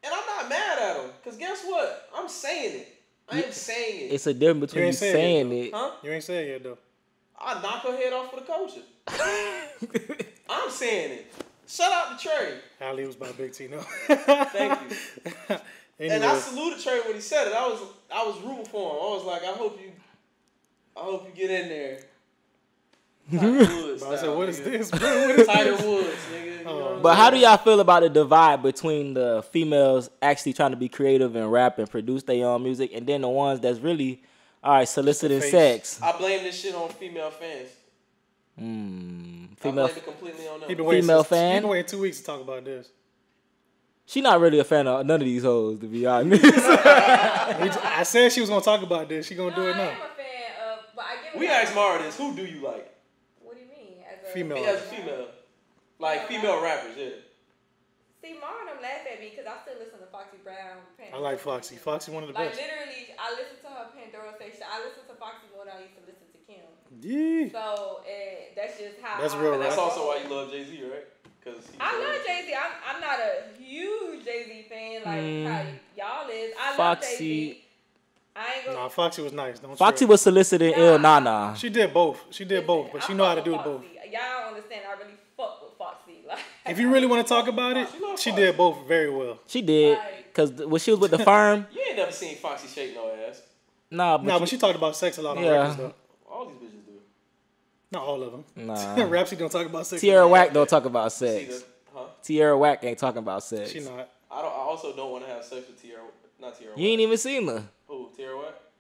And I'm not mad at him. Because guess what? I'm saying it. I ain't saying it. It's a difference between you saying it. Huh? You ain't saying it, though. I knock her head off for the culture. I'm saying it. Shout out to Trey. Ali was by Big T, no. Thank you. Anyway. And I saluted Trey when he said it. I was rooting for him. I was like, I hope you get in there. Woods. I said, what is this, bro? Tiger Woods, nigga. You know what I'm But how do saying? y'all feel about the divide between the females actually trying to be creative and rap and produce their own music, and then the ones that's really, all right, soliciting sex? I blame this shit on female fans. Female, I blame it completely on them. female fan? He been waiting 2 weeks to talk about this. She not really a fan of none of these hoes, to be honest. I said she was gonna talk about this. She gonna do it I now. am a fan of, but I get. We asked Mara this. Who do you like? What do you mean? As a Female. As a female. Like female rappers, yeah. See, Mara them laugh at me because I still listen to Foxy Brown. I like Foxy. Foxy one of the Like best. literally, I listen to her Pandora station. I listen to Foxy more than I used to listen to Kim. Yeah. So that's just how. That's real And that's rap. also why you love Jay-Z, right? I love Jay-Z. I'm not a huge Jay-Z fan like how y'all is. I love Foxy. Jay-Z. I ain't gonna. Nah, Foxy was nice. Don't Foxy trip. was soliciting Il Nana. She did both. She did both, but she know how to do Foxy. both. Y'all don't understand. I really fuck with Foxy. Like, If you really want to talk about it, she did both very well. She did, because when she was with the firm, You ain't never seen Foxy shake no ass. nah, Nah, but she talked about sex a lot on Yeah. records though. All these bitches do. Not all of them. Nah. Rap, she don't talk about sex. Tierra Whack don't talk about See sex. the, huh? Tierra Whack ain't talking about sex. She not. I also don't want to have sex with Tierra. Not Tierra. You ain't even seen her. Who? Tierra what?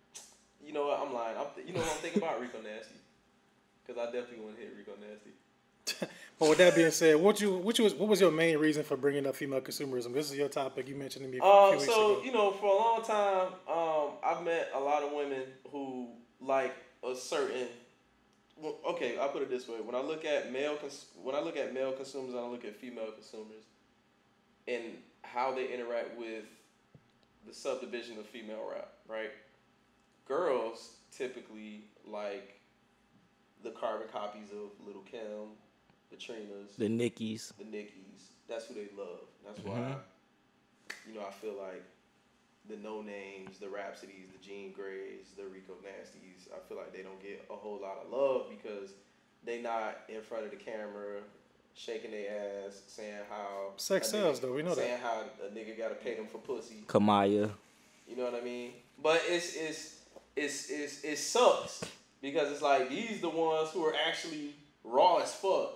You know what? I'm lying. You know what I'm thinking about? Rico Nasty. Because I definitely want to hit Rico Nasty. But with that being said, what was your main reason for bringing up female consumerism? This is your topic. You mentioned to me a few weeks ago. You know, for a long time, I've met a lot of women who like a certain. Well, okay, I'll put it this way: when I look at male consumers, and I look at female consumers, and how they interact with the subdivision of female rap, right? Girls typically like the carbon copies of Lil Kim, the Trinas, The Nickies. That's who they love. That's why, I feel like the No Names, the Rhapsodies, the Jean Greys, the Rico Nasties, I feel like they don't get a whole lot of love because they not in front of the camera shaking their ass, saying how Sex sells, though. We know that. Saying how a nigga gotta pay them for pussy. Kamaya. You know what I mean? But it sucks because it's like these the ones who are actually raw as fuck.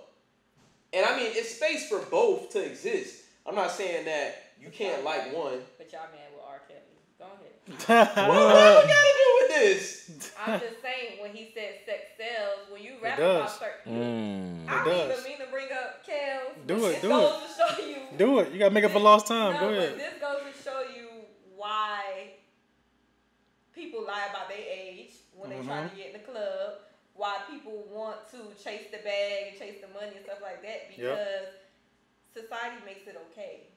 And I mean, it's space for both to exist. I'm not saying that you can't like one. But y'all mad with R. Kelly. Go ahead. What got to do with this? I'm just saying when he said sex sells, when you rap does. about certain, I It don't does. even mean to bring up Kels. Do it, This do goes it. to show you. Do it. You gotta make up for lost time. No, Go but ahead. this goes to show you why people lie about their age when they try to get in the club. Why people want to chase the bag and chase the money and stuff like that because society makes it okay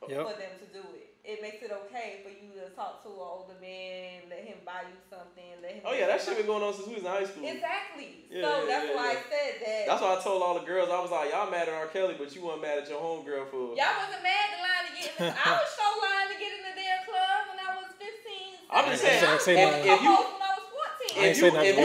for them to do it. It makes it okay for you to talk to an older man, let him buy you something, let him. Oh yeah, that shit been going on since we was in high school. Exactly. Yeah, so yeah, that's yeah, why yeah. I said that. That's why I told all the girls, I was like, y'all mad at R. Kelly, but you weren't mad at your homegirl for. Y'all wasn't mad to line to get in. I was so lying to get in the damn club when I was 15. I'm just saying, I ain't say nothing. if you. When I was 14. I ain't say nothing.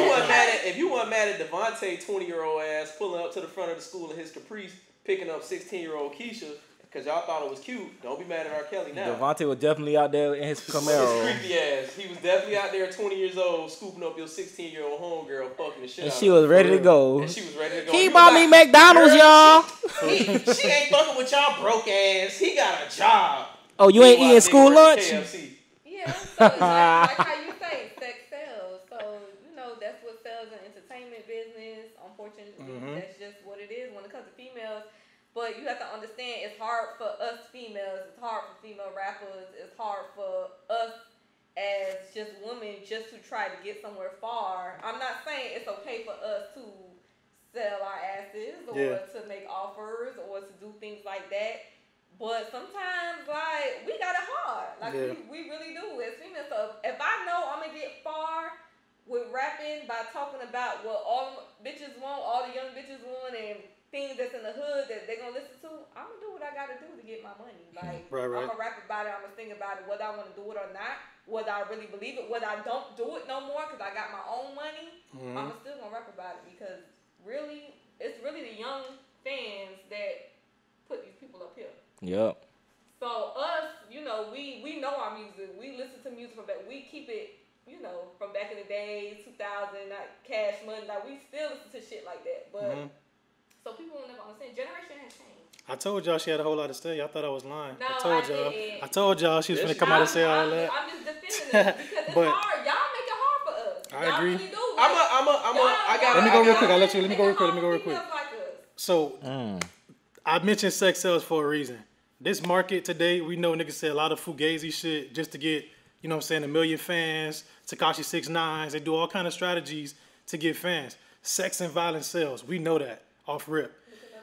If you weren't mad at Devontae 20-year-old ass pulling up to the front of the school in his Caprice, picking up 16-year-old Keisha, because y'all thought it was cute, don't be mad at R. Kelly now. Devontae was definitely out there in his Camaro. His creepy ass. He was definitely out there 20 years old, scooping up your 16-year-old homegirl, fucking the shit And out she of was her. ready to go. And she was ready to go. He was bought me like, McDonald's, "Girl, y'all. She ain't fucking with y'all broke ass. He got a job. Oh, you ain't Meanwhile, eating school nigga work lunch? at KFC. Yeah, so it's like how you say, sex sells. So, that's what sells in entertainment business. Unfortunately, that's just what it is when it comes to females. But you have to understand, it's hard for us females. It's hard for female rappers. It's hard for us as just women just to try to get somewhere far. I'm not saying it's okay for us to sell our asses or to make offers or to do things like that. But sometimes, like, we got it hard. Like, we really do as females. So if I know I'm going to get far with rapping by talking about what all bitches want, all the young bitches want, and things that's in the hood that they're going to listen to, I'm going to do what I got to do to get my money. Like, Right. I'm going to rap about it. I'm going to think about it, whether I want to do it or not, whether I really believe it, whether I don't do it no more because I got my own money. I'm still going to rap about it because really, it's really the young fans that put these people up here. Yep. So us, we know our music. We listen to music from back. We keep it you know, from back in the days, 2000, like Cash Money, like we still listen to shit like that. But so people will never understand. Generation has changed. I told y'all she had a whole lot to say. I thought I was lying. No, I told y'all. didn't. I told y'all she was gonna come out and say all that. I'm just defending it because it's hard. Y'all make it hard for us. I agree. Really do. Let me go real quick. Let me go real quick. So, I mentioned sex sells for a reason. This market today, we know niggas say a lot of fugazi shit just to get, you know what I'm saying, 1 million fans, Tekashi 6ix9ine. They do all kind of strategies to get fans. Sex and violence sells. We know that off rip.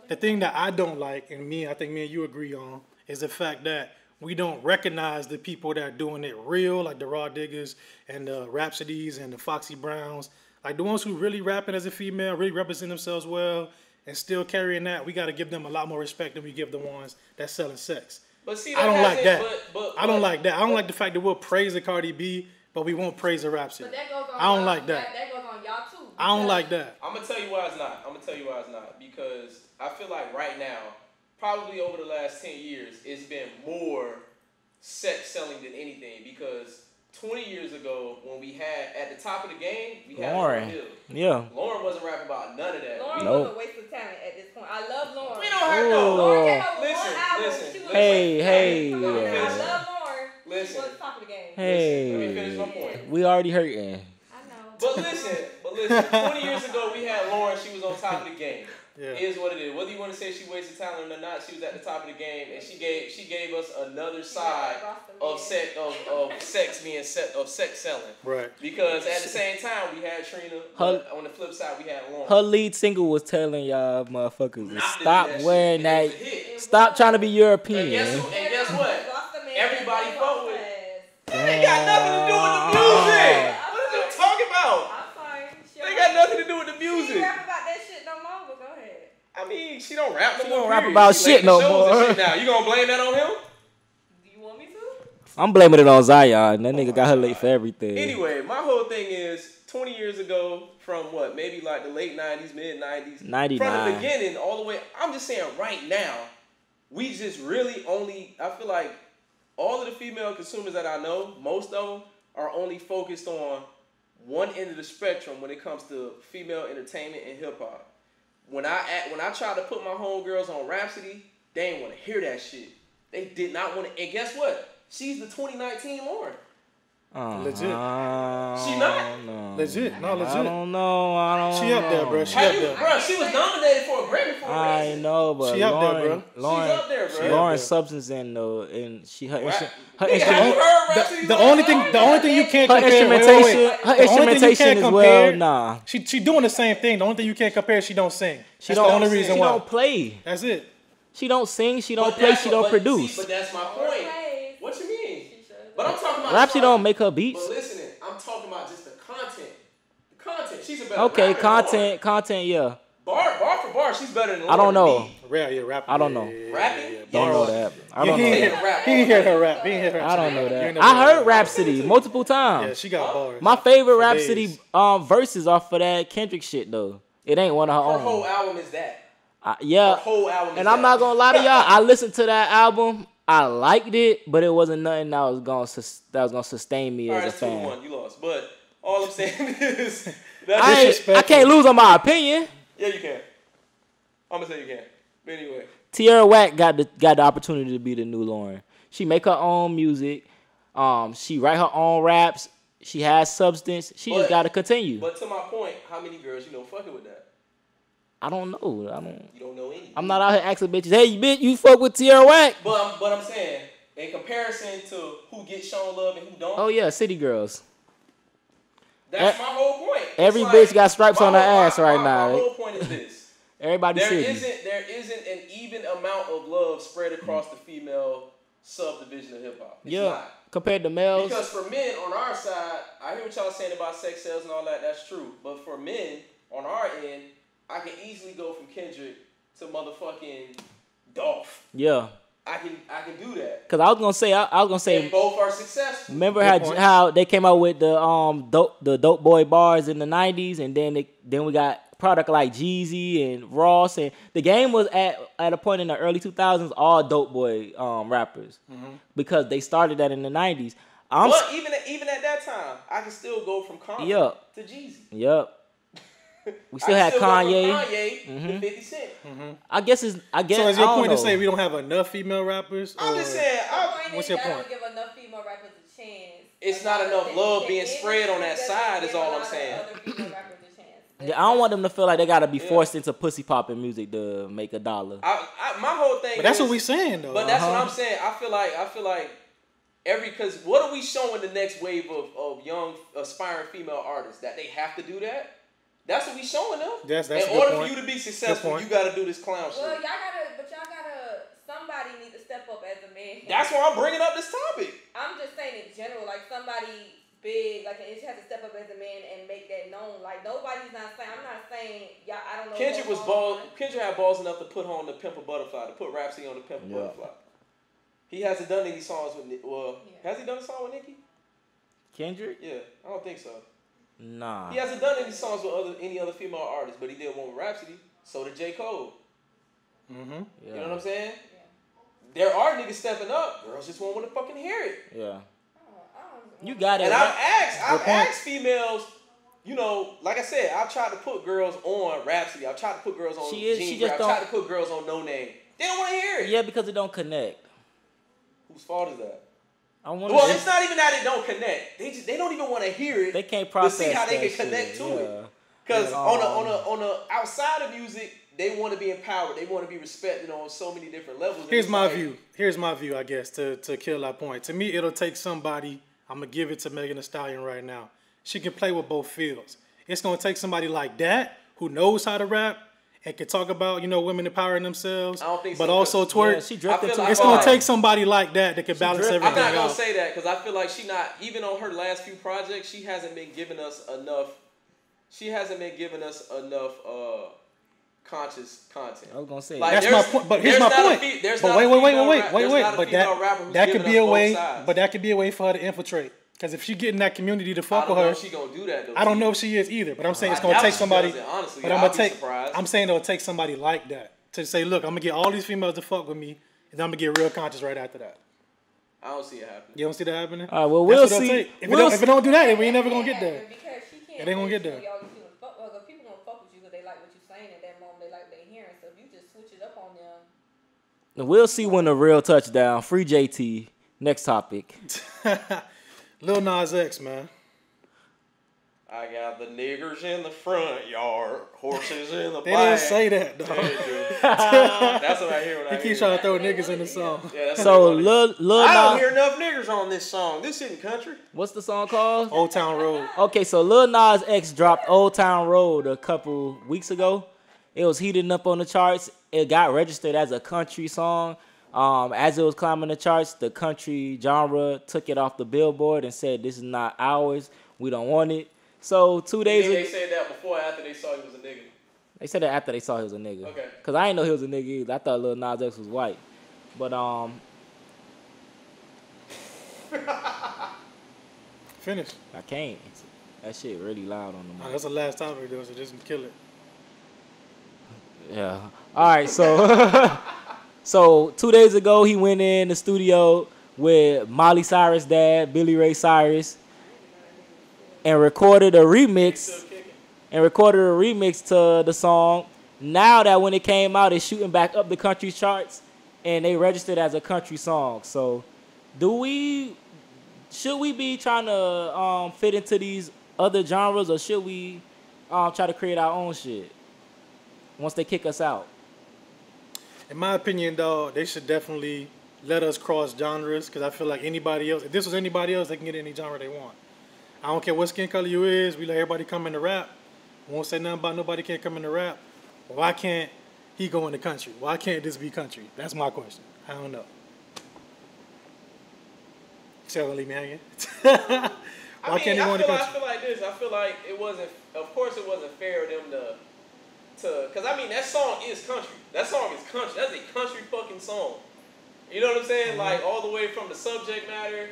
The thing that I don't like, and I think me and you agree on, is the fact that we don't recognize the people that are doing it real, like the Raw Diggers and the Rhapsodies and the Foxy Browns. Like the ones who really rapping as a female, really represent themselves well, and still carrying that. We got to give them a lot more respect than we give the ones that's selling sex. But see, I don't like that. I don't like that. I don't like the fact that we'll praise the Cardi B, but we won't praise the Rhapsody. But that goes on. I don't like that. That goes on y'all too. I don't like that. I'm gonna tell you why it's not. Because I feel like right now, probably over the last 10 years, it's been more sex selling than anything. Because 20 years ago, when we had at the top of the game, we had Lauryn Hill. Yeah. Lauryn wasn't rapping about none of that. Lauryn was a waste of talent at this point. I love Lauryn. We don't have no. Lauryn came out with Listen. I love Lauryn. Listen. She was top of the game. Hey. Let me finish my point. We already hurting. I know. But listen. 20 years ago, we had Lauryn. She was on top of the game. Yeah. Is what it is. Whether you want to say she wasted talent or not, she was at the top of the game, and she gave us another side of sex selling. Right. Because at the same time, we had Trina. On the flip side, we had Lauryn. Her lead single was telling y'all motherfuckers to Not stop to do that wearing shit. that. Stop trying to be European. And guess what? Everybody fuck with it. That They ain't got nothing to do with the music. What are you talking about? I'm sorry. They got nothing to do with the music. She rap about that shit no more, but go ahead. I mean, she don't rap no more. She don't rap period. about She shit making no shows and more. shit now. You gonna blame that on him? Do you want me to? I'm blaming it on Zion. That nigga got her late for everything. Anyway, my whole thing is 20 years ago from what? Maybe like the late 90s, mid 90s. 99. From the beginning all the way. I'm just saying right now, we just really only, I feel like all of the female consumers that I know, most of them are only focused on one end of the spectrum when it comes to female entertainment and hip hop. When I tried to put my homegirls on Rhapsody, they didn't want to hear that shit. They did not want to. And guess what? She's the 2019 Lauryn. Legit. She not? No. Legit. No, legit. I don't know. She up there, bro. She up there. Bro, she was nominated for a Grammy for a I reason. know, but She up there, bro. Lauren, She's up there, bro. Lauren's substance in though, and she her Nigga, have you instrument, heard Rhapsody? The only thing you can't her compare. instrumentation, her The only thing you instrumentation can't as compare- well. Nah, She doing the same thing. The only thing you can't compare is she don't sing. she That's don't. the only reason she why. don't play. That's it. She don't sing. She don't But play. that's She what- don't produce. See, but that's my point. Okay. What you mean? She should. But I'm talking about. Rhapsody don't make her beats. But listen, I'm talking about just the content. The content. She's a better Okay, rapper than content, yeah. Bar for bar, she's better than Lauryn. I don't know. Rap. I don't know. Rapping? Don't know that. I don't He know ain't that. hear her rap. He ain't hear her. I don't know You that. ain't I never heard Rhapsody multiple Yeah, times. she got bars. My favorite For Rhapsody days. verses are for that Kendrick shit though. It ain't one of her Her own. whole album is that. Yeah. Her whole album is And I'm not gonna lie to y'all. I listened to that album. I liked it, but it wasn't nothing that was gonna sustain me All as right, a it's fan. 2-1. You lost. But all I'm saying is I can't lose on my opinion. Yeah, you can. I'm gonna say you can. But anyway. Tierra Whack got the opportunity to be the new Lauren. She make her own music. She write her own raps. She has substance. She just gotta continue. But to my point, how many girls you know fucking with that? I don't know. You don't know any. I'm not out here asking bitches, hey, bitch, you fuck with Tierra Whack? But I'm saying, in comparison to who gets shown love and who don't, Oh, yeah, City Girls. that's my whole point. It's Every like, bitch got stripes my on her whole- ass right my now. whole point is this. Everybody There City. isn't an even amount of love spread across the female subdivision of hip hop. It's Yeah, not. compared to males. Because for men on our side, I hear what y'all saying about sex sales and all that. That's true. But for men on our end, I can easily go from Kendrick to motherfucking Dolph. Yeah. I can do that. Cause I was gonna say, And both are successful. remember how they came out with the dope boy bars in the '90s, and then we got product like Jeezy and Ross, and the game was at a point in the early 2000s all dope boy rappers because they started that in the '90s. But even at that time, I can still go from Kanye to Jeezy. Yep. We still had Kanye. Go from Kanye to 50 Cent. I guess. So is your point to say we don't have enough female rappers? I'm just saying. What's your point? Don't give enough female rappers a chance. It's not enough love being spread on that side. Is all I'm saying. Yeah, I don't want them to feel like they gotta be forced into pussy popping music to make $1. My whole thing. But that's what we saying though. But that's what I'm saying. I feel like because what are we showing the next wave of young aspiring female artists that they have to do that? That's what we showing them. That's in order for you to be successful, you got to do this clown shit. Well, y'all gotta. Somebody need to step up as a man. That's why I'm bringing up this topic. I'm just saying in general, like somebody big, like it has to step up as a man and make that known. Like nobody's not saying. I'm not saying y'all. I don't know. Kendrick had balls enough to put on the Pimp a Butterfly, to put Rhapsody on the Pimp a Butterfly. He hasn't done any songs with. Has he done a song with Nicki? Kendrick? Yeah, I don't think so. Nah. He hasn't done any songs with any other female artists, but he did one with Rhapsody. So did J. Cole. Yeah. You know what I'm saying? Yeah. There are niggas stepping up. Girls just won't want to fucking hear it. Yeah. You got it. And I've asked females, you know, like I said, I've tried to put girls on Rhapsody. I've tried to put girls on Jean Grey. I've tried to put girls on No Name. They don't want to hear it. Yeah, because it don't connect. Whose fault is that? It's not even that it don't connect. They don't even want to hear it. They can't process to see how they that can connect shit. to it. Because on a outside of music, they want to be empowered. They want to be respected on so many different levels. Here's my view, I guess, to kill that point. To me, it'll take somebody. I'm gonna give it to Megan Thee Stallion right now. She can play with both fields. It's gonna take somebody like that who knows how to rap and can talk about, women empowering themselves, but also twerk. Yeah, she drifted it's gonna take somebody like that that can balance everything out. I'm not gonna say that because I feel like she not, even on her last few projects, she hasn't been giving us enough. She hasn't been giving us enough conscious content. I was gonna say that's my point. But here's my point. But wait. But that could be a way. But that could be a way for her to infiltrate. Because if she get in that community to fuck with her, she gonna do that. Though, I don't know if she is either. But I'm saying it's gonna take somebody. Honestly, but I'm saying it'll take somebody like that to say, look, I'm gonna get all these females to fuck with me, and I'm gonna get real conscious right after that. I don't see it happening. You don't see that happening? All right, well, we'll see. If it don't do that, we ain't never gonna get there. Because she can't. They ain't gonna get there. People gonna fuck with you because they like what you're saying at that moment. They like what they hearing. So if you just switch it up on them. We'll see when the real touchdown. Free JT. Next topic. Lil Nas X, man. I got the niggers in the front yard, horses in the back. They didn't say that, dog. That's what I hear when I hear. He keeps trying to throw niggas in the song. Yeah, so Lil Nas. I don't hear enough niggers on this song. This isn't country. What's the song called? Old Town Road. Okay, so Lil Nas X dropped Old Town Road a couple weeks ago. It was heating up on the charts. It got registered as a country song. As it was climbing the charts, the country genre took it off the Billboard and said, "This is not ours. We don't want it." So 2 days ago, they said that before or after they saw he was a nigga? They said that after they saw he was a nigga. Okay. Cause I didn't know he was a nigga either. I thought Lil Nas X was white. But Finish. I can't. That shit really loud on the mic. That's the last topic though, so just kill it. Yeah. All right. So, so 2 days ago, he went in the studio with Miley Cyrus' dad, Billy Ray Cyrus, and recorded a remix. To the song. Now that when it came out, it's shooting back up the country charts, and they registered as a country song. So, should we be trying to fit into these other genres, or should we try to create our own shit once they kick us out? In my opinion, though, they should definitely let us cross genres, because I feel like anybody else, if this was anybody else, they can get any genre they want. I don't care what skin color you is. We let everybody come in to rap. We won't say nothing about nobody can't come in to rap. Why can't he go in the country? Why can't this be country? That's my question. I don't know. So gonna leave me hanging. Why can't he go in the country? I feel like this. I feel like it wasn't. Of course, it wasn't fair of them to. Because I mean, that song is country. That song is country. That's a country fucking song. You know what I'm saying? Mm-hmm. Like all the way from the subject matter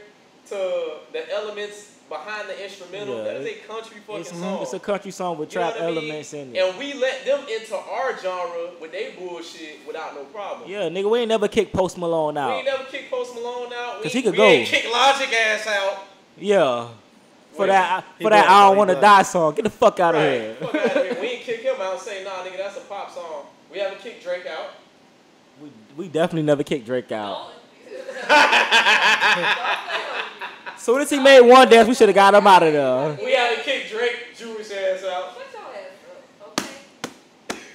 to the elements behind the instrumental. Yeah, that is a country fucking song. It's a country song with trap elements in it. And we let them into our genre with their bullshit without no problem. Yeah, nigga, we ain't never kicked Post Malone out. We ain't never kicked Post Malone out. Because he could we go. ain't kicked Logic ass out. Yeah. For Wait, that he I black, don't he want to black. die song. Get the fuck out of Right. here. Fuck out of here. We ain't kick him out and say, nah, nigga, that's a pop song. We haven't kicked Drake out. We definitely never kicked Drake out. Don't Soon as he made one dance, we should have got him out of there. We haven't kicked Drake Jewish ass out. Shut your ass up, okay?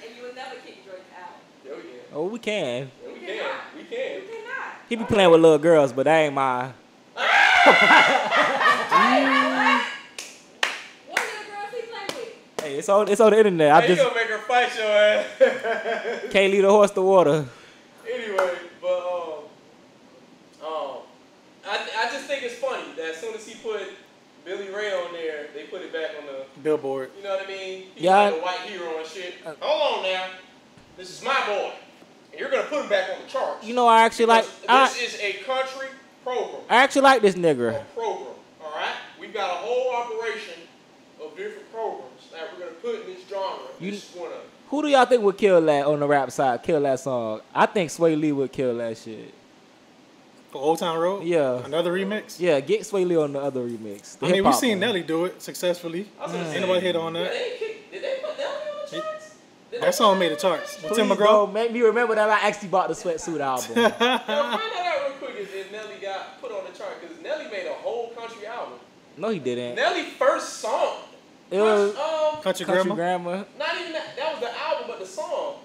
And you would never kick Drake out. Yeah, we can. Oh, we can. Yeah, we You can. cannot. We can. You cannot. He be playing with little girls, but that ain't mine. What little girls he play with? Hey, it's on the internet. I Hey, you just gonna make her fight your ass. can't lead a horse to water. Anyway, but I just think it's funny that as soon as he put Billy Ray on there, they put it back on the Billboard. You know what I mean? He's Yeah. like a white hero and shit. Hold on now. This is my boy. And you're gonna put him back on the charts. You know, I actually like. This is a country program. I actually like this nigga. A program. Alright? We've got a whole operation of different programs that we're gonna put in this genre. This is one of them. Who do y'all think would kill that on the rap side? Kill that song? I think Sway Lee would kill that shit. For Old Town Road? Yeah. Another remix? Yeah, get Sway Lee on the other remix. The I mean, hip-hop we've seen one. Nelly do it successfully. I was gonna say, Ain't nobody hit on yeah, that. did they put Nelly on the charts? That song made the charts. With Tim Please McGraw. don't make me remember that I actually bought the Sweatsuit album. Now, find that out real quick if Nelly got put on the chart, because Nelly made a whole country album. No, he didn't. Nelly first song. It was Country Country Grammar. Grammar. Not even that. That was the album, but the song.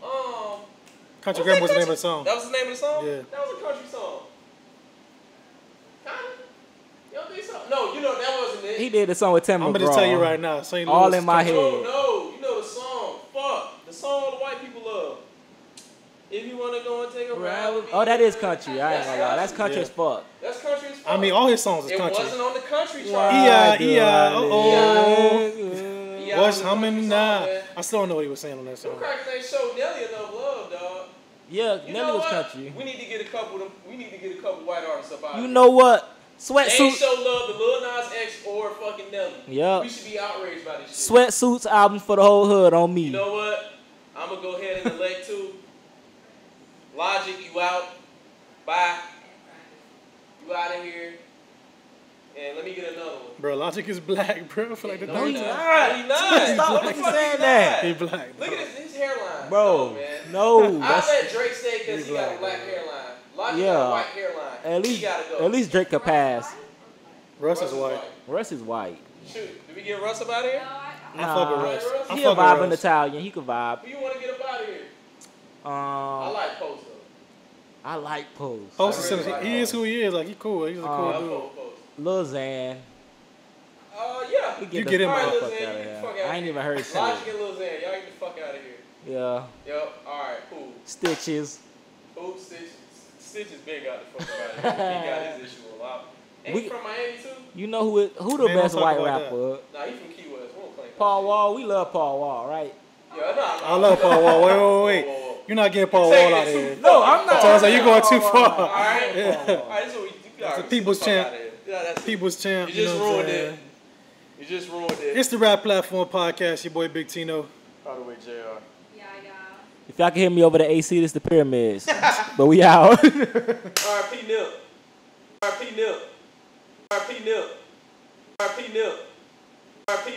Country Grammar was the name of the song. That was the name of the song. Yeah. That was a country song. Kinda. You don't think so? No, you know that wasn't it. He did the song with Tim McGraw. I'm going to just tell you right now. St. Louis All in my head. No, you know the song. Fuck the song the white people love. If you wanna go and take a ride with me. Oh, that is country. I ain't gonna lie. That's country as fuck. That's country as fuck. I mean, all his songs is it country. wasn't on the country chart. E-I-E-I-O-O. What's humming now? I still don't know what he was saying on that Them song. crackers ain't showed Nelly enough love, dog. Yeah, You Nelly know was what? country. We need to get a couple of them. We need to get a couple white artists up out You here. know what? They ain't Sweatsuit. show love to Lil Nas X or fucking Nelly. Yup. We should be outraged by this shit. Sweatsuits album for the whole hood on me. You know what? I'm gonna go ahead and elect two. Logic, you out. Bye. You out of here. And let me get another one. Bro, Logic is black, bro. For like the No, third he time. not. He not. Stop What the fucking fuck saying he that. not? He black, Look bro. at his hairline. Bro, Come on, man. no. I That's, let Drake stay because he got a black, black bro. hairline. Logic Yeah. got a white hairline. He gotta go. at least Drake could pass. Russ is white. Russ is white. Shoot, did we get Russ up out of here? I fuck with Russ. I He a fuck with vibing Russ. Italian. He could vibe. Who you want to get up out of here? I like Post though. I like Post. Post I is really he like is who he is. Like he cool. He's a cool I dude. fuck with Post. Lil Xan. Yeah. We You the get him All right, out. Lil fuck Xan, outta you get here. the fuck out I ain't even heard shit. Logic and Lil Xan, y'all get the fuck out of here. Yeah. Yep. All right. Cool. Stitches. Cool. Stitch is big out the fuck out of here. He got his issue a lot. Ain't he from Miami too? You know who the Man, best don't talk white about rapper? Nah, he from Key West. We don't claim Paul that Wall. We love Paul Wall, right? shit. Yeah, nah, I love Paul Wall. Wait. Whoa, whoa. You're not getting Paul Taking Wall it out of too here. far. No, I'm not. So I was like, you're going too All far. right. Yeah. All right, this is what we do. It's a people's champ. That's People's champ. You just know what I'm ruined saying? it. You just ruined it. It's the Rap Platform Podcast. Your boy Big Tino. By the way, JR. Yeah. If y'all can hear me over the AC, this the Pyramids. But we out. R.I.P Nip. R.I.P Nip. R.I.P Nip. R.I.P Nip. R.I.P